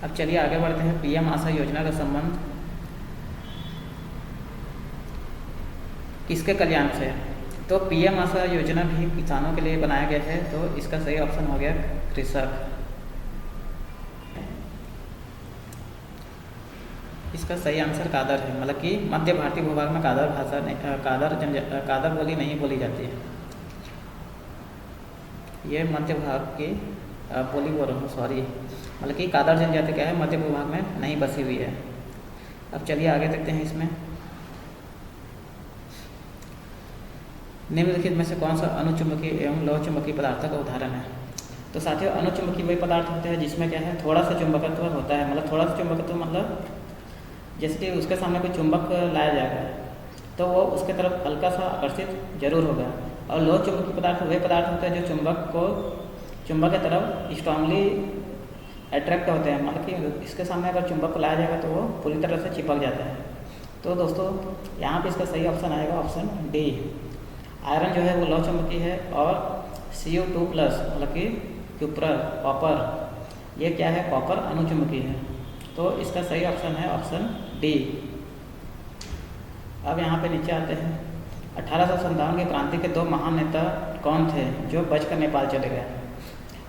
अब चलिए आगे बढ़ते हैं। पीएम आशा योजना का संबंध किसके कल्याण से है? तो पीएम आशा योजना भी किसानों के लिए बनाया गया है, तो इसका सही ऑप्शन हो गया कृषक। इसका सही आंसर कादर है, मतलब कि मध्य भारतीय भूभाग में कादर भाषा कादर बोली नहीं बोली जाती है। ये मध्य भाग की बोली बोल रहा हूँ, सॉरी, मतलब कि कादर जनजाति क्या है, मध्य भूभाग में नहीं बसी हुई है। अब चलिए आगे देखते हैं। इसमें निम्नलिखित में से कौन सा अणुचुंबकीय एवं लौह चुंबकीय पदार्थ का उदाहरण है? तो साथियों, अणुचुंबकीय वही पदार्थ होते हैं जिसमें क्या है, थोड़ा सा चुंबकत्व होता है। मतलब थोड़ा सा चुंबकत्व मतलब जैसे कि उसके सामने कोई चुंबक लाया जाएगा तो वो उसके तरफ हल्का सा आकर्षित जरूर होगा। और लौह चुंबकीय पदार्थ वही पदार्थ होते हैं जो चुंबक की तरफ स्ट्रांगली अट्रैक्ट होते हैं। मतलब कि इसके सामने अगर चुंबक को लाया जाएगा तो वो पूरी तरह से चिपक जाता है। तो दोस्तों, यहाँ पे इसका सही ऑप्शन आएगा ऑप्शन डी। आयरन जो है वो लौह चुंबकीय है, और Cu2+, मतलब कि कॉपर, ये क्या है, कॉपर अणुचुंबकीय है। तो इसका सही ऑप्शन है ऑप्शन डी। अब यहाँ पे नीचे आते हैं। 1857 की क्रांति के दो महान नेता कौन थे जो बचकर नेपाल चले गए?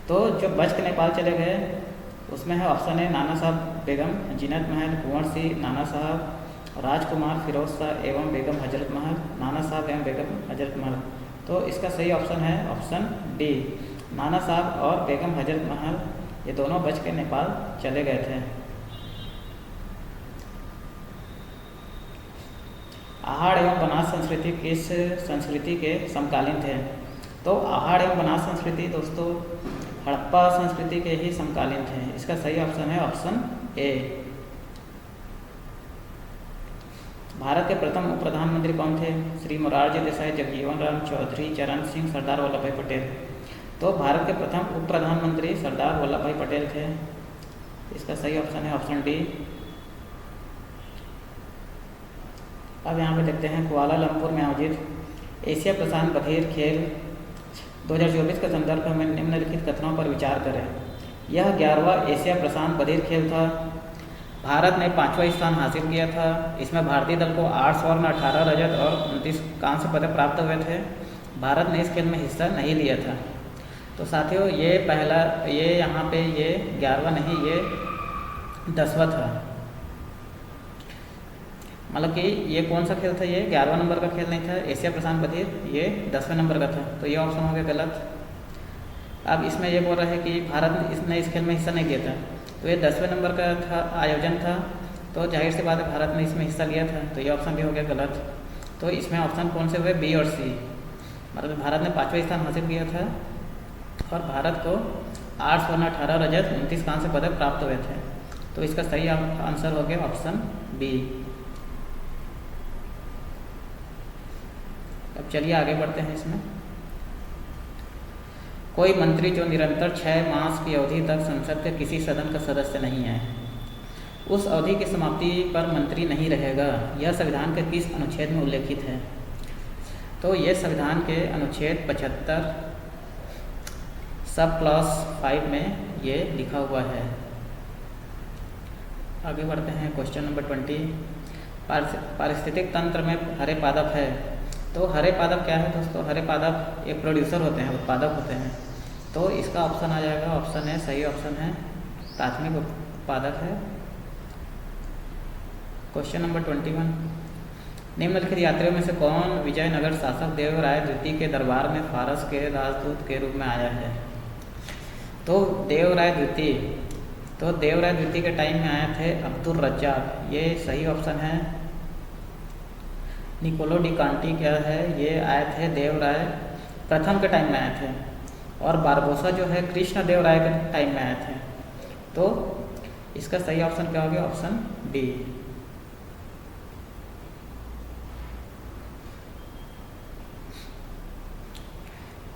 तो जो बचकर नेपाल चले गए उसमें है ऑप्शन ए नाना साहब बेगम, जीनत महल, कुंवर सिंह, नाना साहब राजकुमार, फिरोज शाह एवं बेगम हजरत महल, नाना साहब एवं बेगम हजरत महल। तो इसका सही ऑप्शन है ऑप्शन डी। नाना साहब और बेगम हजरत महल ये दोनों बच के नेपाल चले गए थे। आहाड़ एवं बनास संस्कृति किस संस्कृति के समकालीन थे? तो आहाड़ एवं बनास संस्कृति दोस्तों हड़प्पा संस्कृति के ही समकालीन थे। इसका सही ऑप्शन है ऑप्शन ए। भारत के प्रथम उप प्रधानमंत्री कौन थे? श्री मोरारजी देसाई, जगजीवन राम चौधरी, चरण सिंह, सरदार वल्लभ भाई पटेल। तो भारत के प्रथम उप प्रधानमंत्री सरदार वल्लभ भाई पटेल थे। इसका सही ऑप्शन है ऑप्शन डी। अब यहाँ पे देखते हैं कुआलालंपुर में आयोजित एशिया प्रशांत बधिर खेल 2024 के संदर्भ में निम्नलिखित कथनों पर विचार करें। यह 11वां एशिया प्रशांत बधिर खेल था। भारत ने 5वां स्थान हासिल किया था। इसमें भारतीय दल को 8 स्वर्ण, 18 रजत और 29 कांस्य पदक प्राप्त हुए थे। भारत ने इस खेल में हिस्सा नहीं लिया था। तो साथियों, ये यहाँ पे ये 11वां नहीं, ये 10वां था। मतलब कि ये कौन सा खेल था? ये 11वां नंबर का खेल नहीं था एशिया प्रशांत बधिर, ये 10वें नंबर का था। तो ये ऑप्शन हो गया गलत। अब इसमें ये बोल रहा है कि भारत इसने इस खेल में हिस्सा नहीं लिया था, तो ये 10वें नंबर का था, आयोजन था। तो जाहिर सी बात है भारत ने इसमें हिस्सा लिया था, तो ये ऑप्शन भी हो गया गलत। तो इसमें ऑप्शन कौन से हुए? बी और सी। मतलब भारत ने 5वां स्थान हासिल किया था और भारत को 8 स्वर्ण, 18 रजत, 29 कांस्य पदक प्राप्त हुए थे। तो इसका सही आंसर हो गया ऑप्शन बी। अब चलिए आगे बढ़ते हैं। इसमें कोई मंत्री जो निरंतर 6 मास की अवधि तक संसद के किसी सदन का सदस्य नहीं है, उस अवधि की समाप्ति पर मंत्री नहीं रहेगा, यह संविधान के किस अनुच्छेद में उल्लेखित है? तो यह संविधान के अनुच्छेद 75 सब क्लॉज 5 में ये लिखा हुआ है। आगे बढ़ते हैं। Question number 20। पारिस्थितिक तंत्र में हरे पादप है। तो हरे पादप क्या है दोस्तों? हरे पादप एक प्रोड्यूसर होते हैं, उत्पादक होते हैं। तो इसका ऑप्शन आ जाएगा ऑप्शन है, सही ऑप्शन है, प्राथमिक उत्पादक है। Question number 21। निम्नलिखित यात्रियों में से कौन विजयनगर शासक देवराय द्वितीय के दरबार में फारस के राजदूत के रूप में आया है? तो देवराय द्वितीय के टाइम में आए थे अब्दुल रज्जाक, ये सही ऑप्शन है। निकोलो डी कांटी क्या है, ये आए थे देवराय प्रथम के टाइम में आए थे। और बारबोसा जो है कृष्ण देव राय के टाइम में आए थे। तो इसका सही ऑप्शन क्या हो गया? Option D.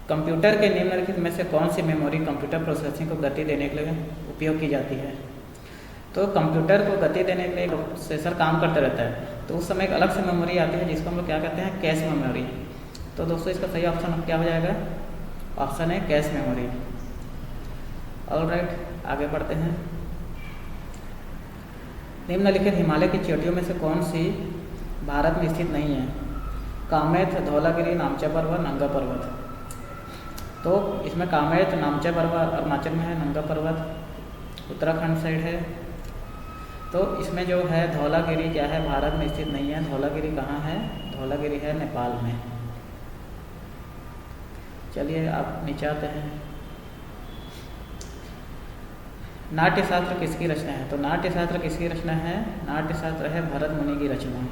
कंप्यूटर के निम्नलिखित में से कौन सी मेमोरी कंप्यूटर प्रोसेसिंग को गति देने के लिए उपयोग की जाती है? तो कंप्यूटर को गति देने के लिए प्रोसेसर काम करते रहता है, तो उस समय एक अलग से मेमोरी आती है जिसको हम लोग क्या कहते हैं? Cache memory. तो दोस्तों इसका सही ऑप्शन क्या हो जाएगा? ऑप्शन है कैश मेमोरी। ऑलराइट, आगे बढ़ते हैं। निम्नलिखित हिमालय की चोटियों में से कौन सी भारत में स्थित नहीं है? कामेत, धौलागिरी, नामचा पर्वत, नंगा पर्वत। तो इसमें कामेत, नामचा पर्वत अरुणाचल में है, नंगा पर्वत उत्तराखंड साइड है। तो इसमें जो है धौलागिरी क्या है, भारत में स्थित नहीं है। धौलागिरी कहाँ है? धौलागिरी है नेपाल में। चलिए आप नीचे आते हैं। नाट्यशास्त्र किसकी रचना है? तो नाट्यशास्त्र किसकी रचना है? नाट्यशास्त्र है भरत मुनि की रचना।